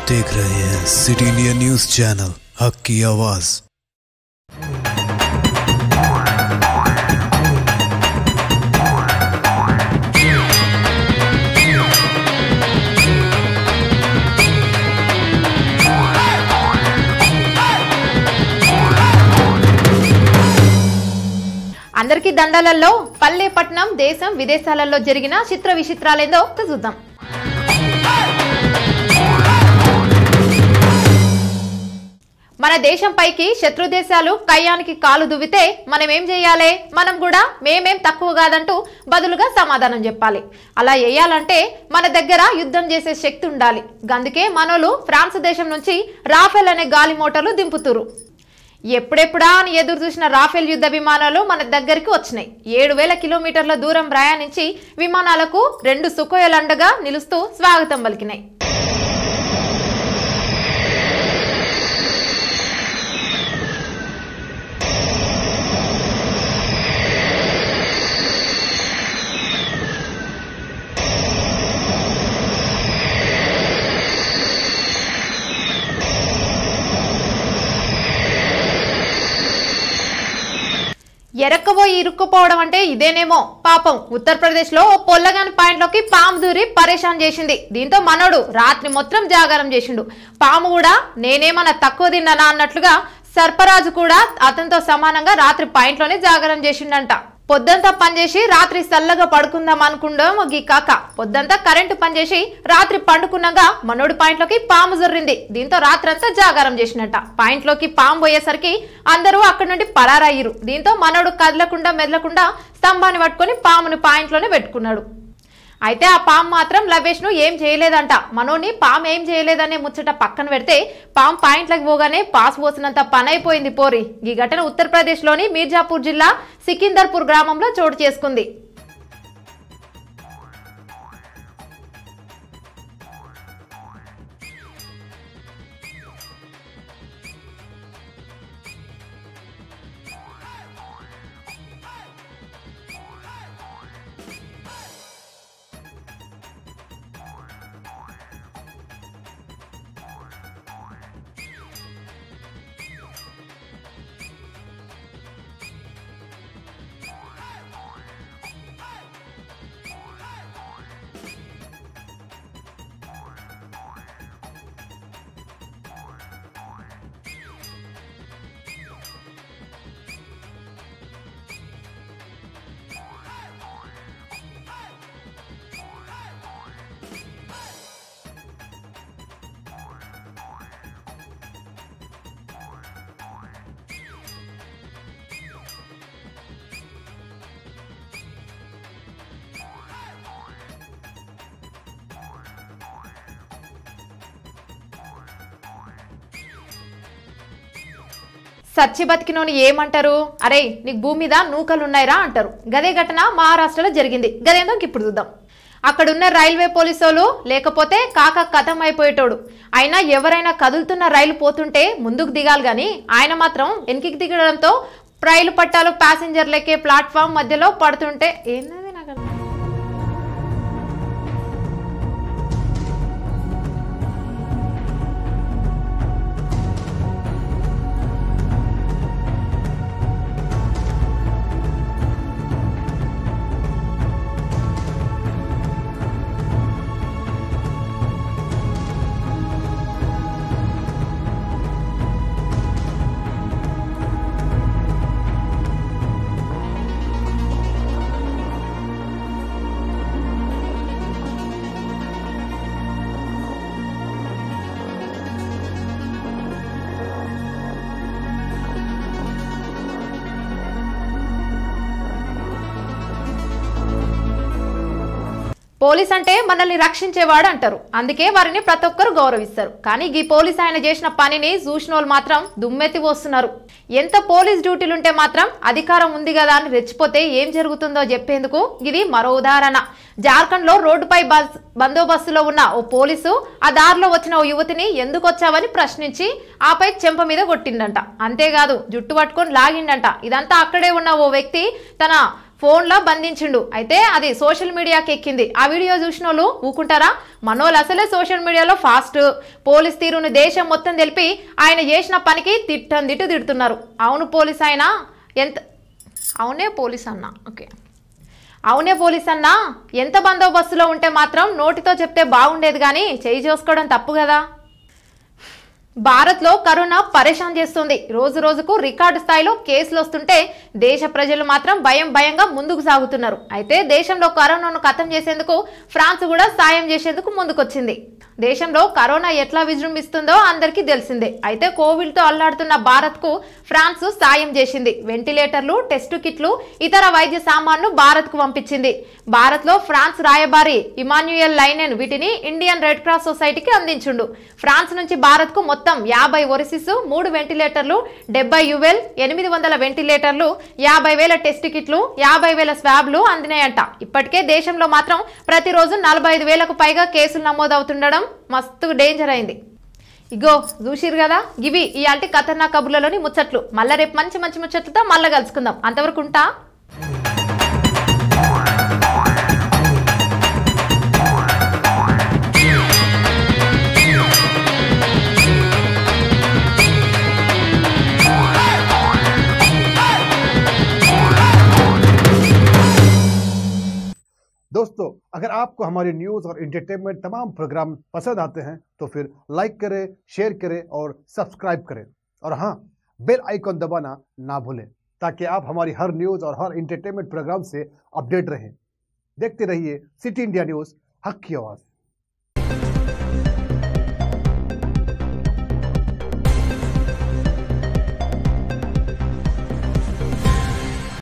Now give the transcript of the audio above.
आप देख रहे हैं सिटिंडिया न्यूज चैनल, हक की आवाज। అందరికీ దండాలలో పల్లె పట్నం దేశం విదేశాలలో జరిగిన చిత్ర విచిత్రాలేందో చూద్దాం. మన దేశం పైకి శత్రు దేశాలు కయ్యానికి కాలు దువ్వితే మనం ఏం చేయాలి? మనం కూడా మేమేం తక్కువ కాదంటూ బదులుగా సమాధానం చెప్పాలి. అలా చేయాలంటే మన దగ్గర యుద్ధం చేసే శక్తి ఉండాలి. అందుకే మనోళ్ళు ఫ్రాన్స్ దేశం నుంచి రాఫెల్ అనే గాలి మోటార్లు దింపుతురు. ఎప్పుడెప్పుడా అని ఎదురు చూసిన రాఫెల్ యుద్ధ విమానాలు మన దగ్గరికి వచ్చినాయి. 7,000 కిలోమీటర్ల దూరం ప్రయాణించి విమానాలకు 2 సుకోయలు అండగా నిలుస్తూ స్వాగతం పలికినాయి. ఎరక్కబోయి ఇరుక్కుపోవడం అంటే ఇదేనేమో. పాపం ఉత్తరప్రదేశ్ లో ఓ పొల్లగాని పాయింట్లోకి పాము దూరి పరేషాన్ చేసింది. దీంతో మనోడు రాత్రి మొత్తం జాగారం చేసిండు. పాము కూడా నేనేమన్నా తక్కువ తిన్నానా అన్నట్లుగా సర్పరాజు కూడా అతనితో సమానంగా రాత్రి పాయింట్లోనే జాగారం చేసిండంట. పొద్దంతా పనిచేసి రాత్రి చల్లగా పడుకుందాం అనుకుందాం గీ కాక పొద్దంతా కరెంటు పనిచేసి రాత్రి పండుకున్నాక మనోడి పాయింట్లోకి పాము జొర్రింది. దీంతో రాత్రంతా జాగారం చేసినట్ట. పాయింట్లోకి పాము పోయేసరికి అందరూ అక్కడి నుండి పరారయ్యారు. దీంతో మనోడు కదలకుండా మెదలకుండా స్తంభాన్ని పట్టుకొని పాముని పాయింట్లోనే పెట్టుకున్నాడు. అయితే ఆ పాము మాత్రం లవేష్ ను ఏం చేయలేదంట. మనోని పాము ఏం చేయలేదనే ముచ్చట పక్కన పెడితే పాము పాయింట్లకు పోగానే పాస్ పోసినంత పని అయిపోయింది పోరి. ఈ ఘటన ఉత్తరప్రదేశ్ లోని మీర్జాపూర్ జిల్లా సికిందర్పూర్ గ్రామంలో చోటు చేసుకుంది. సచ్చి బతికినోని ఏమంటారు? అరే నీకు భూమి మీద నూకలున్నాయిరా అంటారు. గదే ఘటన మహారాష్ట్రలో జరిగింది. గదేందో ఇప్పుడు చూద్దాం. అక్కడున్న రైల్వే పోలీసులు లేకపోతే కాక కథం అయిపోయేటోడు. అయినా ఎవరైనా కదులుతున్న రైలు పోతుంటే ముందుకు దిగాలి గాని ఆయన మాత్రం వెనక్కి దిగడంతో రైలు పట్టాలు ప్యాసింజర్లకే ప్లాట్ఫామ్ మధ్యలో పడుతుంటే ఏంది నాకు పోలీస్ అంటే మనల్ని రక్షించేవాడు అంటారు. అందుకే వారిని ప్రతి ఒక్కరు గౌరవిస్తారు. కానీ ఈ పోలీస్ ఆయన చేసిన పనిని చూసినోళ్ళు మాత్రం దుమ్మెత్తి పోస్తున్నారు. ఎంత పోలీస్ డ్యూటీలు ఉంటే మాత్రం అధికారం ఉంది కదా అని రెచ్చిపోతే ఏం జరుగుతుందో చెప్పేందుకు ఇది మరో ఉదాహరణ. జార్ఖండ్ లో రోడ్డుపై బందోబస్తులో ఉన్న ఓ పోలీసు ఆ దారిలో వచ్చిన ఓ యువతిని ఎందుకు వచ్చావని ప్రశ్నించి ఆపై చెంప మీద కొట్టిందంట. అంతేకాదు జుట్టు పట్టుకొని లాగిండంట. ఇదంతా అక్కడే ఉన్న ఓ వ్యక్తి తన ఫోన్లో బంధించిండు. అయితే అది సోషల్ మీడియాకి ఎక్కింది. ఆ వీడియో చూసిన వాళ్ళు ఊకుంటారా? మనోళ్ళు అసలే సోషల్ మీడియాలో ఫాస్ట్. పోలీస్ తీరును దేశం మొత్తం తెలిపి ఆయన చేసిన పనికి తిట్టందిట్టు తిడుతున్నారు. అవును పోలీస్ ఆయన ఎంత అవునే పోలీస్ అన్న ఓకే అవునే పోలీస్ అన్న ఎంత బందోబస్తులో ఉంటే మాత్రం నోటితో చెప్తే బాగుండేది, కానీ చేయి చేసుకోవడం తప్పు కదా. భారత్లో కరోనా పరేషాన్ చేస్తుంది. రోజు రోజుకు రికార్డు స్థాయిలో కేసులు వస్తుంటే దేశ ప్రజలు మాత్రం భయంగా ముందుకు సాగుతున్నారు. అయితే దేశంలో కరోనాను ఖతం చేసేందుకు ఫ్రాన్స్ కూడా సాయం చేసేందుకు ముందుకొచ్చింది. దేశంలో కరోనా ఎట్లా విజృంభిస్తుందో అందరికీ తెలిసిందే. అయితే కోవిడ్తో అల్లాడుతున్న భారత్కు ఫ్రాన్స్ సాయం చేసింది. వెంటిలేటర్లు, టెస్టు కిట్లు, ఇతర వైద్య సామాన్లు భారత్కు పంపించింది. భారత్లో ఫ్రాన్స్ రాయబారి ఇమాన్యుయల్ లైనెన్ వీటిని ఇండియన్ రెడ్ క్రాస్ సొసైటీకి అందించుండు. ఫ్రాన్స్ నుంచి భారత్కు మొత్తం 50 ఒరిసిస్, 3 వెంటిలేటర్లు, 70 యువెల్, 800 వెంటిలేటర్లు, 50,000 టెస్ట్ కిట్లు, 50,000 స్వాబ్లు అందినాయంట. ఇప్పటికే దేశంలో మాత్రం ప్రతిరోజు 45,000కు పైగా కేసులు నమోదవుతుండడం మస్తు డేంజర్ అయింది. ఇగో చూసిరు కదా, ఇవి ఇయాల్టి ఖతర్నాక్ కబుర్లలోని ముచ్చట్లు. మళ్ళా రేపు మంచి ముచ్చట్లతో మళ్ళా కలుసుకుందాం. అంతవరకు ఉంటా. दोस्तों, अगर आपको हमारी न्यूज़ और एंटरटेनमेंट तमाम प्रोग्राम पसंद आते हैं तो फिर लाइक करें, शेयर करें और सब्सक्राइब करें। और हाँ, बेल आइकॉन दबाना ना भूलें ताकि आप हमारी हर न्यूज़ और हर एंटरटेनमेंट प्रोग्राम से अपडेट रहें। देखते रहिए सिटी इंडिया न्यूज़, हक की आवाज़।